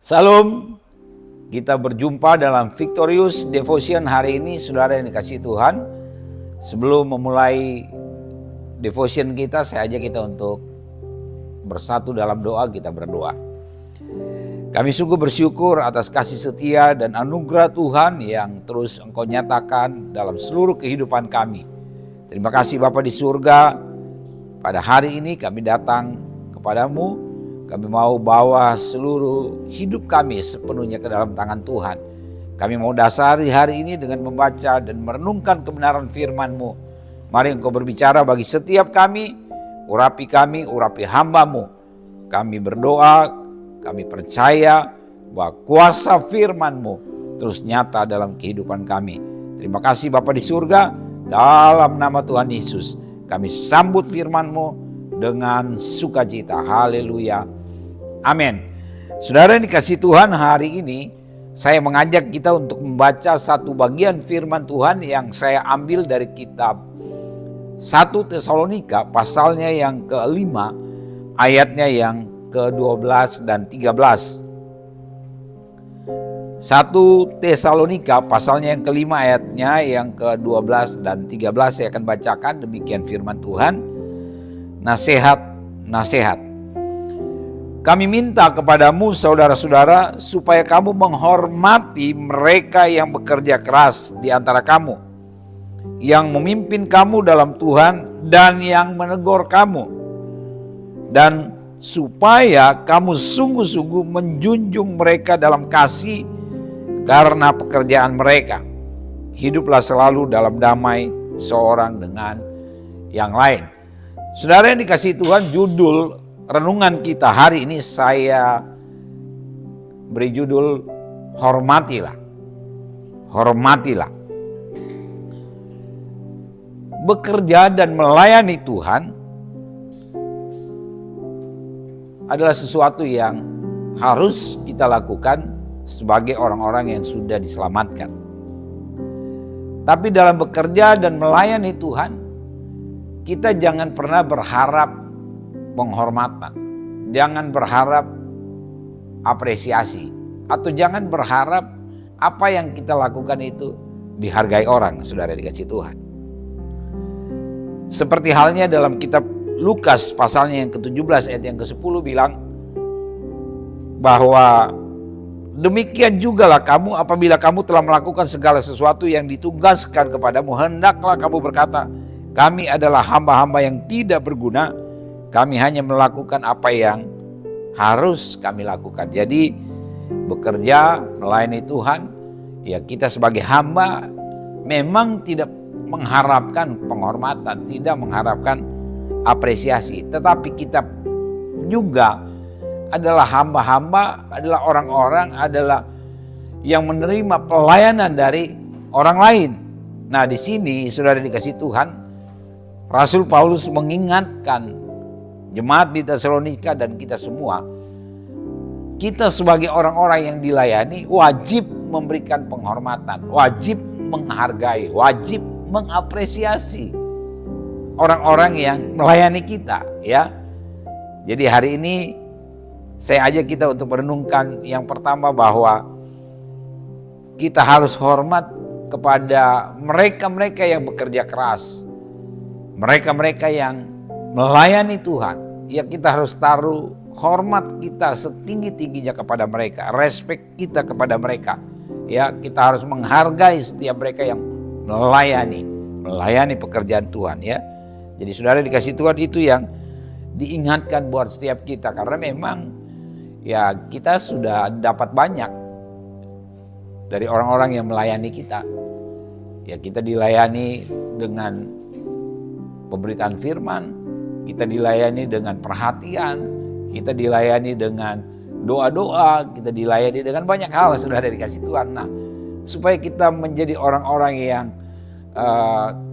Salam, kita berjumpa dalam Victorious Devotion hari ini, saudara yang dikasihi Tuhan. Sebelum memulai devotion kita, saya ajak kita untuk bersatu dalam doa. Kita berdoa. Kami sungguh bersyukur atas kasih setia dan anugerah Tuhan yang terus Engkau nyatakan dalam seluruh kehidupan kami. Terima kasih Bapa di surga. Pada hari ini kami datang kepadamu. Kami mau bawa seluruh hidup kami sepenuhnya ke dalam tangan Tuhan. Kami mau dasari hari ini dengan membaca dan merenungkan kebenaran firman-Mu. Mari Engkau berbicara bagi setiap kami, urapi hamba-Mu. Kami berdoa, kami percaya bahwa kuasa firman-Mu terus nyata dalam kehidupan kami. Terima kasih Bapa di surga, dalam nama Tuhan Yesus kami sambut firman-Mu dengan sukacita. Haleluya. Amin. Saudara yang dikasihi Tuhan, hari ini saya mengajak kita untuk membaca satu bagian firman Tuhan yang saya ambil dari kitab 1 Tesalonika pasalnya yang ke-5, ayatnya yang ke-12 dan 13. 1 Tesalonika pasalnya yang ke-5 ayatnya yang ke-12 dan 13 saya akan bacakan. Demikian firman Tuhan. Nasihat. Kami minta kepadamu saudara-saudara supaya kamu menghormati mereka yang bekerja keras di antara kamu, yang memimpin kamu dalam Tuhan dan yang menegur kamu, dan supaya kamu sungguh-sungguh menjunjung mereka dalam kasih karena pekerjaan mereka. Hiduplah selalu dalam damai seorang dengan yang lain. Saudara yang dikasihi Tuhan, judul renungan kita hari ini saya beri judul Hormatilah. Bekerja dan melayani Tuhan adalah sesuatu yang harus kita lakukan sebagai orang-orang yang sudah diselamatkan. Tapi dalam bekerja dan melayani Tuhan, kita jangan pernah berharap penghormatan, jangan berharap apresiasi, atau jangan berharap apa yang kita lakukan itu dihargai orang, saudara dikasih Tuhan. Seperti halnya dalam kitab Lukas pasalnya yang ke-17 ayat yang ke-10 bilang bahwa demikian jugalah kamu apabila kamu telah melakukan segala sesuatu yang ditugaskan kepadamu, hendaklah kamu berkata, kami adalah hamba-hamba yang tidak berguna. Kami hanya melakukan apa yang harus kami lakukan. Jadi bekerja, melayani Tuhan, ya kita sebagai hamba memang tidak mengharapkan penghormatan, tidak mengharapkan apresiasi. Tetapi kita juga adalah hamba-hamba, adalah orang-orang, adalah yang menerima pelayanan dari orang lain. Nah di sini saudara dikasih Tuhan, Rasul Paulus mengingatkan jemaat di Tesalonika dan kita semua, kita sebagai orang-orang yang dilayani wajib memberikan penghormatan, wajib menghargai, wajib mengapresiasi orang-orang yang melayani kita, ya. Jadi hari ini saya ajak kita untuk merenungkan yang pertama bahwa kita harus hormat kepada mereka-mereka yang bekerja keras, mereka-mereka yang melayani Tuhan. Ya kita harus taruh hormat kita setinggi-tingginya kepada mereka, respect kita kepada mereka. Ya kita harus menghargai setiap mereka yang melayani pekerjaan Tuhan, ya. Jadi saudara dikasih Tuhan, itu yang diingatkan buat setiap kita, karena memang ya kita sudah dapat banyak dari orang-orang yang melayani kita. Ya kita dilayani dengan pemberitaan firman, kita dilayani dengan perhatian, kita dilayani dengan doa-doa, kita dilayani dengan banyak hal, saudara dikasih Tuhan. Nah, supaya kita menjadi orang-orang yang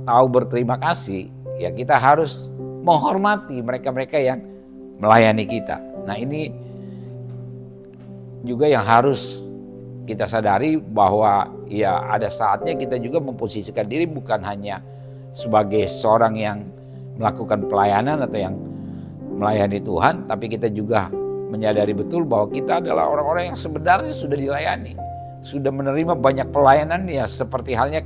tahu berterima kasih, ya kita harus menghormati mereka-mereka yang melayani kita. Nah ini juga yang harus kita sadari, bahwa ya ada saatnya kita juga memposisikan diri bukan hanya sebagai seorang yang melakukan pelayanan atau yang melayani Tuhan, tapi kita juga menyadari betul bahwa kita adalah orang-orang yang sebenarnya sudah dilayani, sudah menerima banyak pelayanan ya, seperti halnya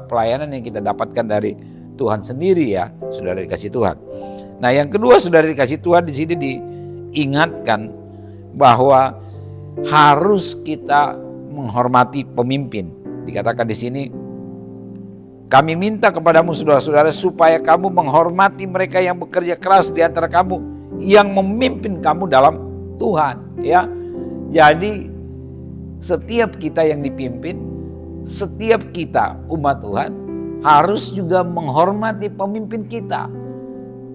pelayanan yang kita dapatkan dari Tuhan sendiri ya, saudara dikasih Tuhan. Nah yang kedua, saudara dikasih Tuhan, di sini diingatkan bahwa harus kita menghormati pemimpin. Dikatakan di sini, kami minta kepadamu saudara-saudara supaya kamu menghormati mereka yang bekerja keras di antara kamu, yang memimpin kamu dalam Tuhan. Ya, jadi setiap kita yang dipimpin, setiap kita umat Tuhan harus juga menghormati pemimpin kita.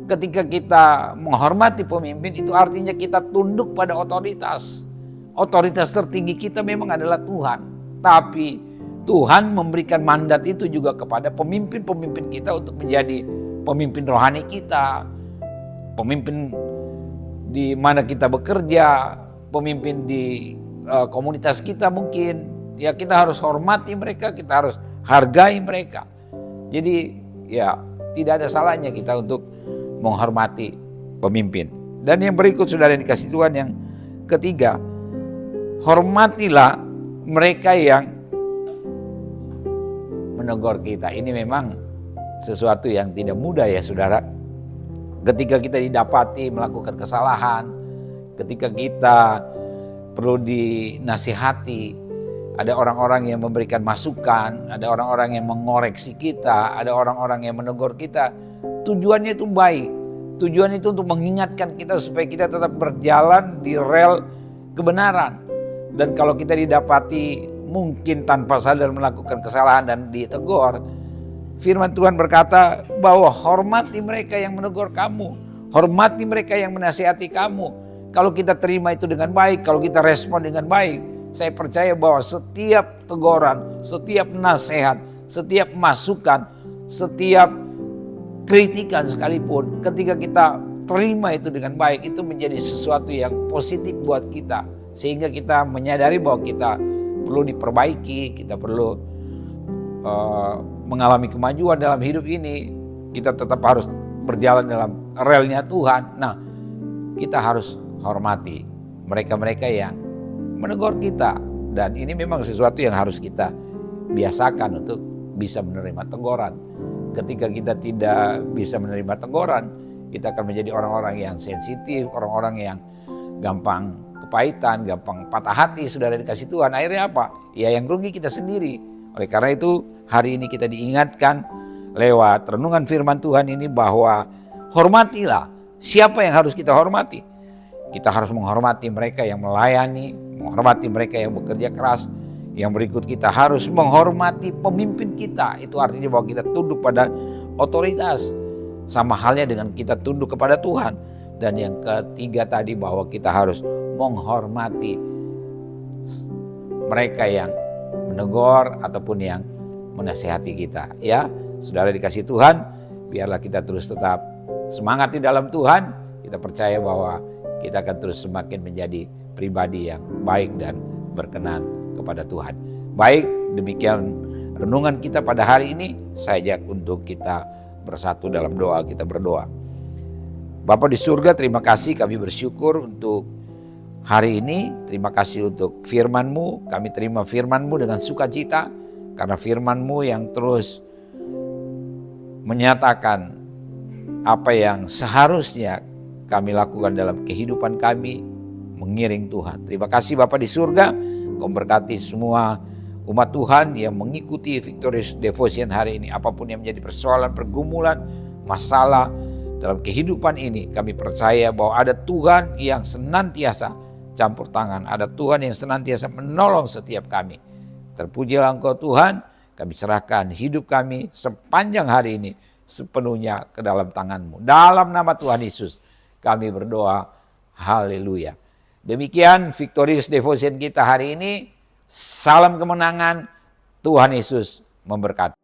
Ketika kita menghormati pemimpin, itu artinya kita tunduk pada otoritas. Otoritas tertinggi kita memang adalah Tuhan. Tapi Tuhan memberikan mandat itu juga kepada pemimpin-pemimpin kita untuk menjadi pemimpin rohani kita. Pemimpin di mana kita bekerja, pemimpin di komunitas kita mungkin. Ya kita harus hormati mereka, kita harus hargai mereka. Jadi ya tidak ada salahnya kita untuk menghormati pemimpin. Dan yang berikut saudara yang dikasih Tuhan, yang ketiga, hormatilah mereka yang menegur kita. Ini memang sesuatu yang tidak mudah ya saudara. Ketika kita didapati melakukan kesalahan, ketika kita perlu dinasihati, ada orang-orang yang memberikan masukan, ada orang-orang yang mengoreksi kita, ada orang-orang yang menegur kita. Tujuannya itu baik. Tujuan itu untuk mengingatkan kita supaya kita tetap berjalan di rel kebenaran. Dan kalau kita didapati mungkin tanpa sadar melakukan kesalahan dan ditegur, firman Tuhan berkata bahwa hormati mereka yang menegur kamu, hormati mereka yang menasihati kamu. Kalau kita terima itu dengan baik, kalau kita respon dengan baik, saya percaya bahwa setiap teguran, setiap nasihat, setiap masukan, setiap kritikan sekalipun, ketika kita terima itu dengan baik, itu menjadi sesuatu yang positif buat kita. Sehingga kita menyadari bahwa kita perlu diperbaiki, kita perlu mengalami kemajuan dalam hidup ini. Kita tetap harus berjalan dalam relnya Tuhan. Nah, kita harus hormati mereka-mereka yang menegur kita. Dan ini memang sesuatu yang harus kita biasakan untuk bisa menerima teguran. Ketika kita tidak bisa menerima teguran, kita akan menjadi orang-orang yang sensitif, orang-orang yang gampang kepahitan, gampang patah hati. Saudara dikasih Tuhan, akhirnya apa? Ya yang rugi kita sendiri. Oleh karena itu hari ini kita diingatkan lewat renungan firman Tuhan ini bahwa hormatilah. Siapa yang harus kita hormati? Kita harus menghormati mereka yang melayani, menghormati mereka yang bekerja keras. Yang berikut, kita harus menghormati pemimpin kita. Itu artinya bahwa kita tunduk pada otoritas. Sama halnya dengan kita tunduk kepada Tuhan. Dan yang ketiga tadi, bahwa kita harus menghormati mereka yang menegur ataupun yang menasihati kita. Ya, saudara dikasih Tuhan, biarlah kita terus tetap semangat di dalam Tuhan. Kita percaya bahwa kita akan terus semakin menjadi pribadi yang baik dan berkenan kepada Tuhan. Baik, demikian renungan kita pada hari ini. Saya ajak untuk kita bersatu dalam doa. Kita berdoa. Bapa di surga, terima kasih, kami bersyukur untuk hari ini. Terima kasih untuk firman-Mu. Kami terima firman-Mu dengan sukacita, karena firman-Mu yang terus menyatakan apa yang seharusnya kami lakukan dalam kehidupan kami, mengiring Tuhan. Terima kasih Bapa di surga. Kau berkati semua umat Tuhan yang mengikuti Victorious Devotion hari ini. Apapun yang menjadi persoalan, pergumulan, masalah dalam kehidupan ini, kami percaya bahwa ada Tuhan yang senantiasa campur tangan. Ada Tuhan yang senantiasa menolong setiap kami. Terpujilah Engkau Tuhan. Kami serahkan hidup kami sepanjang hari ini sepenuhnya ke dalam tangan-Mu. Dalam nama Tuhan Yesus kami berdoa. Haleluya. Demikian Victorious Devotion kita hari ini. Salam kemenangan. Tuhan Yesus memberkati.